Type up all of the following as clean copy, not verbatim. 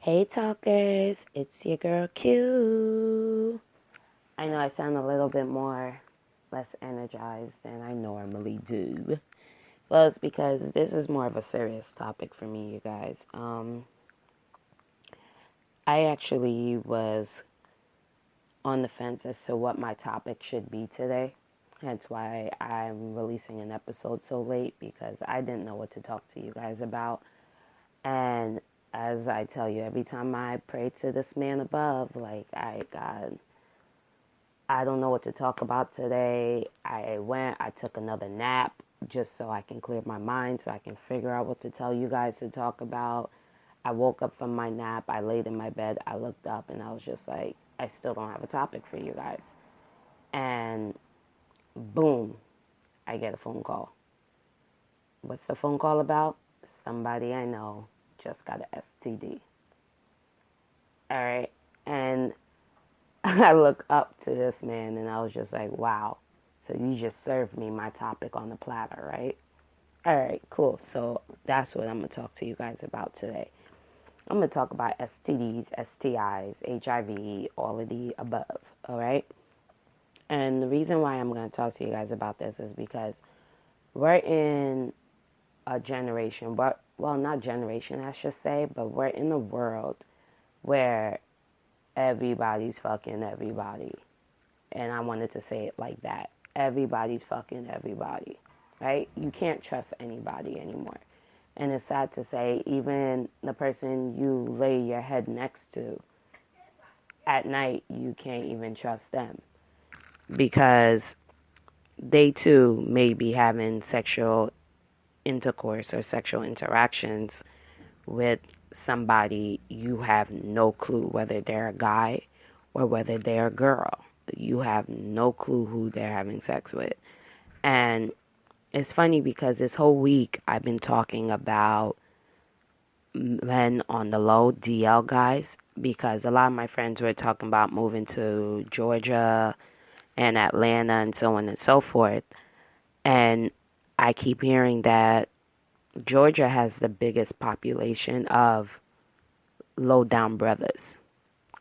Hey talkers, it's your girl Q. I know I sound a little bit less energized than I normally do. Well, it's because this is more of a serious topic for me, you guys. I actually was on the fence as to what my topic should be today. Hence why I'm releasing an episode so late, because I didn't know what to talk to you guys about. And as I tell you, every time I pray to this man above, God, I don't know what to talk about today. I took another nap just so I can clear my mind, so I can figure out what to tell you guys to talk about. I woke up from my nap, I laid in my bed, I looked up, and I was just like, I still don't have a topic for you guys. And boom, I get a phone call. What's the phone call about? Somebody I know just got an STD. All right. And I look up to this man and I was just like, wow. So you just served me my topic on the platter, right? All right, cool. So that's what I'm going to talk to you guys about today. I'm going to talk about STDs, STIs, HIV, all of the above, all right? And the reason why I'm going to talk to you guys about this is because we're in a generation, well, not generation, I should say, but we're in a world where everybody's fucking everybody. And I wanted to say it like that. Everybody's fucking everybody, right? You can't trust anybody anymore. And it's sad to say, even the person you lay your head next to at night, you can't even trust them. Because they too may be having sexual intercourse or sexual interactions with somebody you have no clue whether they're a guy or whether they're a girl. You have no clue who they're having sex with. And it's funny because this whole week I've been talking about men on the low, DL guys, because a lot of my friends were talking about moving to Georgia and Atlanta and so on and so forth. And I keep hearing that Georgia has the biggest population of low down brothers.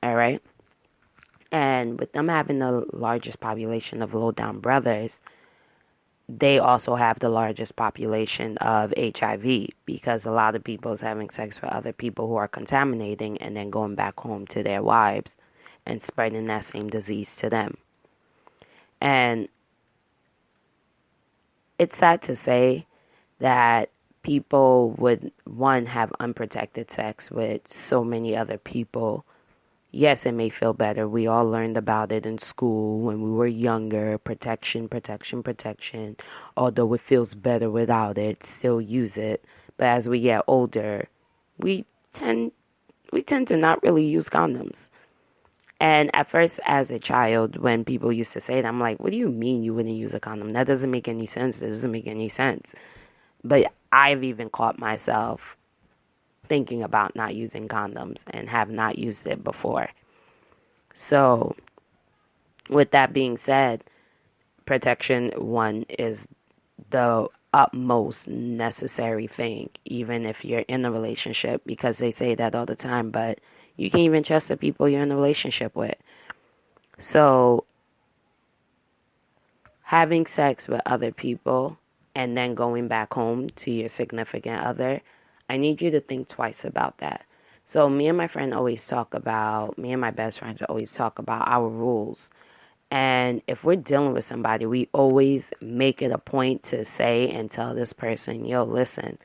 All right. And with them having the largest population of low down brothers, they also have the largest population of HIV, because a lot of people is having sex with other people who are contaminating and then going back home to their wives and spreading that same disease to them. And it's sad to say that people would, one, have unprotected sex with so many other people. Yes, it may feel better. We all learned about it in school when we were younger. Protection, protection, protection. Although it feels better without it, still use it. But as we get older, we tend to not really use condoms. And at first, as a child, when people used to say it, I'm like, what do you mean you wouldn't use a condom? That doesn't make any sense. It doesn't make any sense. But I've even caught myself thinking about not using condoms and have not used it before. So, with that being said, protection, one, is the utmost necessary thing, even if you're in a relationship, because they say that all the time, but you can't even trust the people you're in a relationship with. So, having sex with other people and then going back home to your significant other, I need you to think twice about that. So me and my best friends always talk about our rules. And if we're dealing with somebody, we always make it a point to say and tell this person, yo, listen,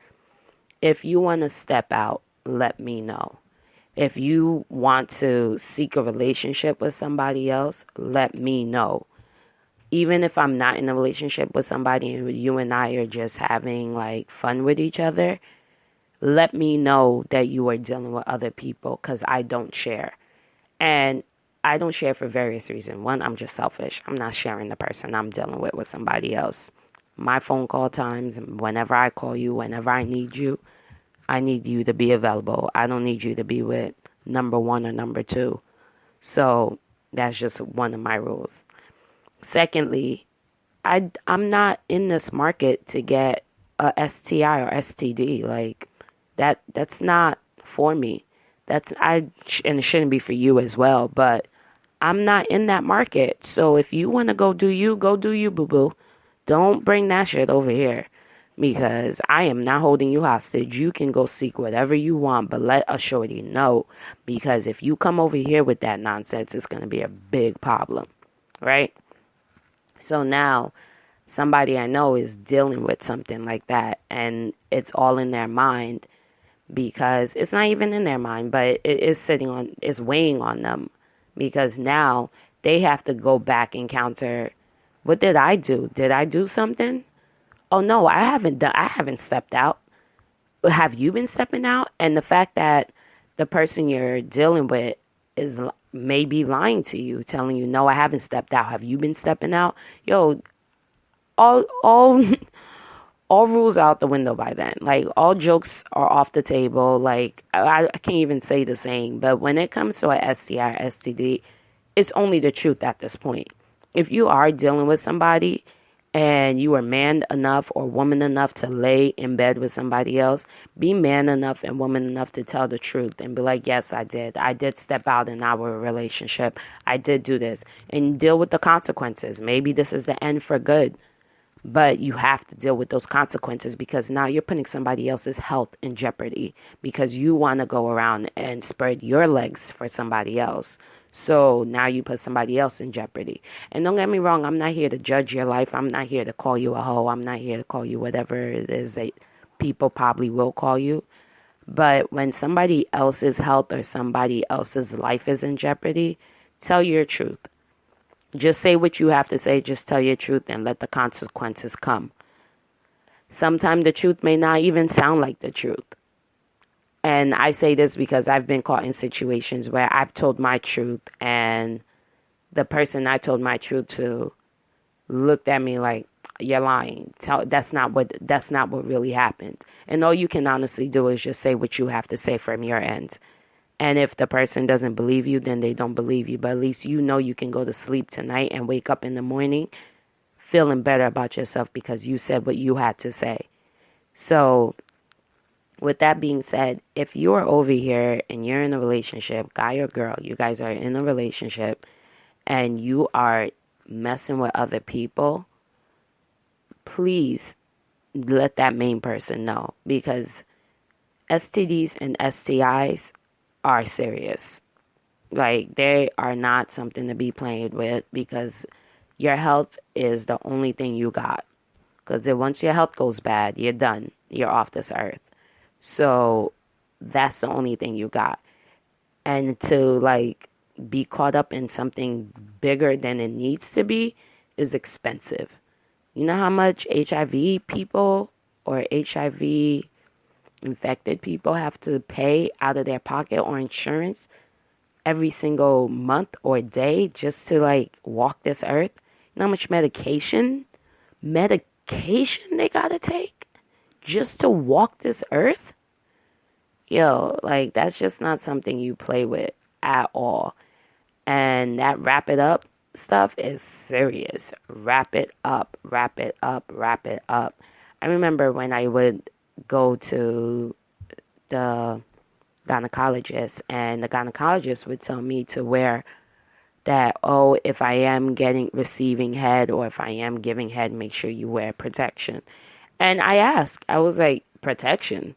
if you want to step out, let me know. If you want to seek a relationship with somebody else, let me know. Even if I'm not in a relationship with somebody and you and I are just having like fun with each other, let me know that you are dealing with other people, because I don't share. And I don't share for various reasons. One, I'm just selfish. I'm not sharing the person I'm dealing with somebody else. My phone call times, whenever I call you, whenever I need you to be available. I don't need you to be with number one or number two. So that's just one of my rules. Secondly, I'm not in this market to get a STI or STD. Like, that's not for me. And it shouldn't be for you as well, but I'm not in that market. So if you want to go do you, boo boo. Don't bring that shit over here because I am not holding you hostage. You can go seek whatever you want, but let a shorty know, because if you come over here with that nonsense, it's going to be a big problem, right? So now somebody I know is dealing with something like that, and it's all in their mind, because it's not even in their mind, but it's weighing on them, because now they have to go back and counter, what did I do? Did I do something? Oh no, I haven't stepped out. Have you been stepping out? And the fact that the person you're dealing with is maybe lying to you, telling you, no, I haven't stepped out. Have you been stepping out? Yo, all all rules out the window by then. Like, all jokes are off the table. Like, I can't even say the saying, but when it comes to a STI or STD, it's only the truth at this point. If you are dealing with somebody and you are man enough or woman enough to lay in bed with somebody else, be man enough and woman enough to tell the truth and be like, yes, I did. I did step out in our relationship. I did do this. And deal with the consequences. Maybe this is the end for good. But you have to deal with those consequences, because now you're putting somebody else's health in jeopardy because you want to go around and spread your legs for somebody else. So now you put somebody else in jeopardy. And don't get me wrong, I'm not here to judge your life. I'm not here to call you a hoe. I'm not here to call you whatever it is that people probably will call you. But when somebody else's health or somebody else's life is in jeopardy, tell your truth. Just say what you have to say. Just tell your truth and let the consequences come. Sometimes the truth may not even sound like the truth. And I say this because I've been caught in situations where I've told my truth and the person I told my truth to looked at me like, you're lying. That's not what really happened. And all you can honestly do is just say what you have to say from your end. And if the person doesn't believe you, then they don't believe you. But at least you know you can go to sleep tonight and wake up in the morning feeling better about yourself because you said what you had to say. So, with that being said, if you are over here and you're in a relationship, guy or girl, you guys are in a relationship and you are messing with other people, please let that main person know, because STDs and STIs are serious. Like, they are not something to be played with, because your health is the only thing you got. Because once your health goes bad, you're done. You're off this earth. So that's the only thing you got. And to like be caught up in something bigger than it needs to be is expensive. You know how much HIV people or HIV infected people have to pay out of their pocket or insurance every single month or day just to like walk this earth? You know how much medication they gotta take just to walk this earth? Yo, like, that's just not something you play with at all. And that wrap it up stuff is serious. Wrap it up, wrap it up, wrap it up. I remember when I would go to the gynecologist, and the gynecologist would tell me to wear that, oh, if I am receiving head or if I am giving head, make sure you wear protection. And I was like, protection?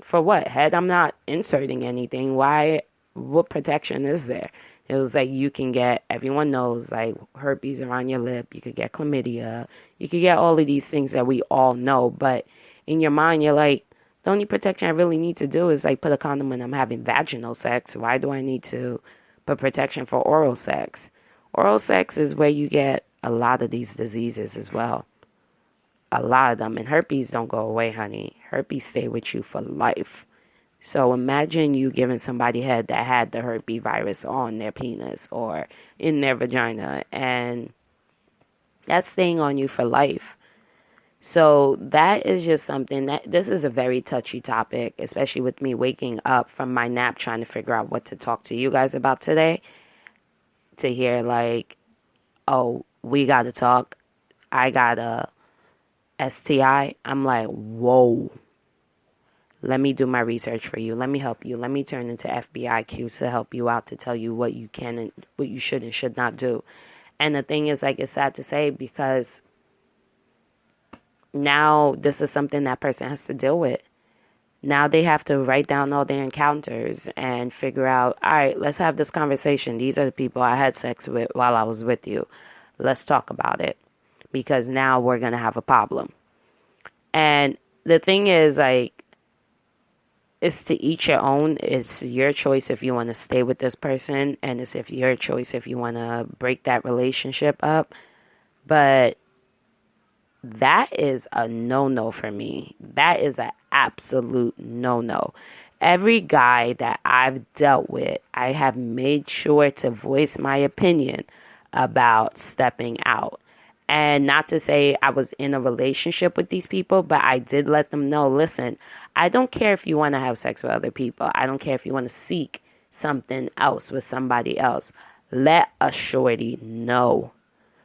For what? Head? I'm not inserting anything. Why? What protection is there? It was like, you can get, everyone knows, like, herpes around your lip. You could get chlamydia. You could get all of these things that we all know. But in your mind, you're like, the only protection I really need to do is, like, put a condom when I'm having vaginal sex. Why do I need to put protection for oral sex? Oral sex is where you get a lot of these diseases as well. A lot of them. And herpes don't go away, honey. Herpes stay with you for life. So imagine you giving somebody head that had the herpes virus on their penis or in their vagina, and that's staying on you for life. So that is just something that, this is a very touchy topic, especially with me waking up from my nap trying to figure out what to talk to you guys about today. To hear like, oh, we got to talk. I got a STI. I'm like, whoa. Let me do my research for you. Let me help you. Let me turn into FBIQ to help you out, to tell you what you can and what you should and should not do. And the thing is, like, it's sad to say, because now this is something that person has to deal with. Now they have to write down all their encounters and figure out, all right, let's have this conversation. These are the people I had sex with while I was with you. Let's talk about it, because now we're going to have a problem. And the thing is, like, it's to each your own. It's your choice if you want to stay with this person, and it's if your choice if you want to break that relationship up. But that is a no-no for me. That is an absolute no-no. Every guy that I've dealt with, I have made sure to voice my opinion about stepping out. And not to say I was in a relationship with these people, but I did let them know, listen, I don't care if you want to have sex with other people. I don't care if you want to seek something else with somebody else. Let a shorty know.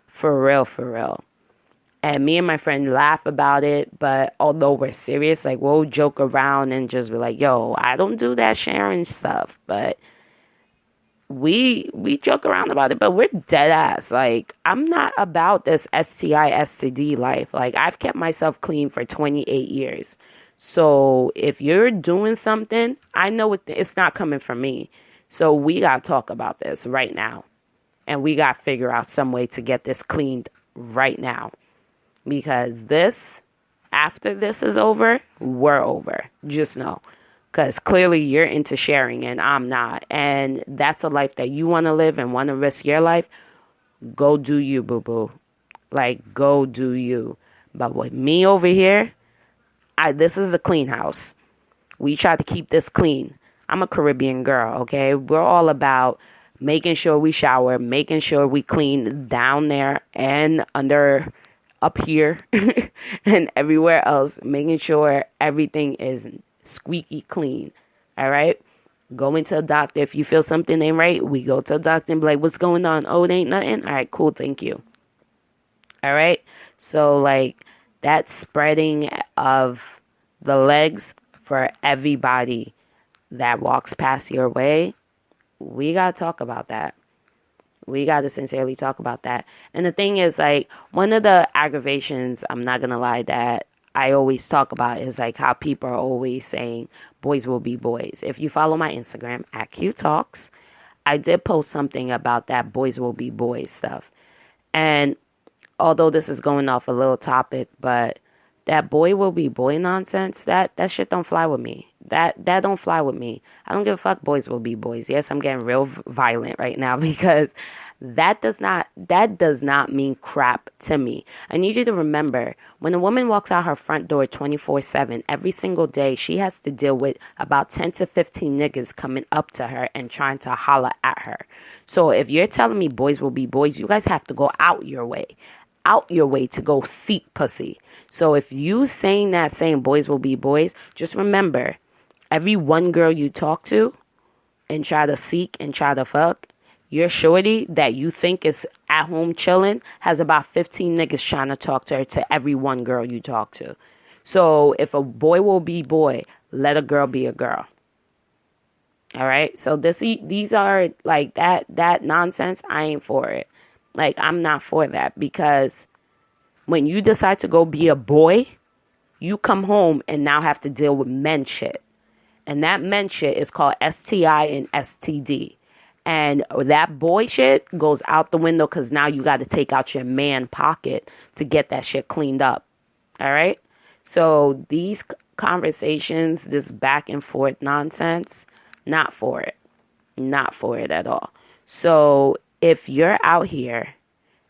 For real, for real. And me and my friend laugh about it, but although we're serious, like, we'll joke around and just be like, yo, I don't do that sharing stuff. But we joke around about it, but we're dead ass. Like, I'm not about this STI, STD life. Like, I've kept myself clean for 28 years. So if you're doing something, I know it's not coming from me. So we got to talk about this right now. And we got to figure out some way to get this cleaned right now. Because after this is over, we're over. Just know. Because clearly you're into sharing and I'm not. And that's a life that you want to live and want to risk your life. Go do you, boo-boo. Like, go do you. But with me over here, this is a clean house. We try to keep this clean. I'm a Caribbean girl, okay? We're all about making sure we shower, making sure we clean down there and up here and everywhere else, making sure everything is squeaky clean. All right? Going to a doctor. If you feel something ain't right, we go to a doctor and be like, what's going on? Oh, it ain't nothing? All right, cool, thank you. All right? So, like, that spreading of the legs for everybody that walks past your way, we got to talk about that. We got to sincerely talk about that. And the thing is, like, one of the aggravations, I'm not going to lie, that I always talk about is, like, how people are always saying boys will be boys. If you follow my Instagram, @QTalks, I did post something about that boys will be boys stuff. And although this is going off a little topic, but that boy will be boy nonsense, that shit don't fly with me. That don't fly with me. I don't give a fuck, boys will be boys. Yes, I'm getting real violent right now because that does not mean crap to me. I need you to remember, when a woman walks out her front door 24/7, every single day, she has to deal with about 10 to 15 niggas coming up to her and trying to holler at her. So if you're telling me boys will be boys, you guys have to go out your way to go seek pussy. So if you saying boys will be boys, just remember, every one girl you talk to and try to seek and try to fuck, your shorty that you think is at home chilling has about 15 niggas trying to talk to her, to every one girl you talk to. So if a boy will be boy, let a girl be a girl. All right? So these are like that nonsense. I ain't for it. Like, I'm not for that, because when you decide to go be a boy, you come home and now have to deal with men shit. And that men shit is called STI and STD. And that boy shit goes out the window, because now you got to take out your man pocket to get that shit cleaned up. All right? So these conversations, this back and forth nonsense, not for it. Not for it at all. So if you're out here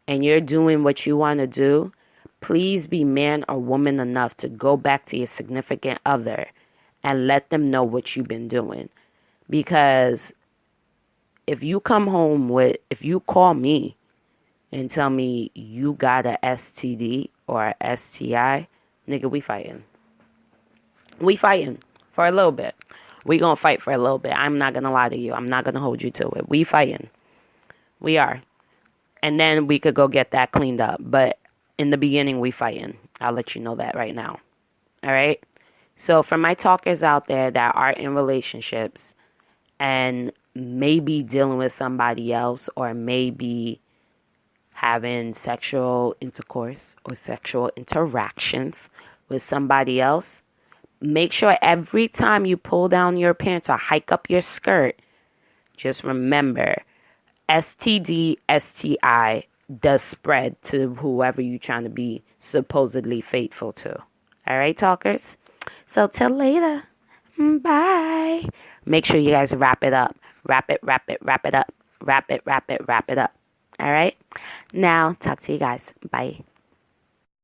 and you're doing what you want to do, please be man or woman enough to go back to your significant other and let them know what you've been doing. Because if you call me and tell me you got a STD or a STI, nigga, we fighting. We fighting for a little bit. We gonna fight for a little bit. I'm not gonna lie to you. I'm not gonna hold you to it. We fighting. We are. And then we could go get that cleaned up. But in the beginning, we fighting. I'll let you know that right now. All right? So for my talkers out there that are in relationships and maybe dealing with somebody else, or maybe having sexual intercourse or sexual interactions with somebody else, make sure every time you pull down your pants or hike up your skirt, just remember STD, STI does spread to whoever you're trying to be supposedly faithful to. All right, talkers? So till later. Bye. Make sure you guys wrap it up. Wrap it up. Wrap it up. All right? Now, talk to you guys. Bye.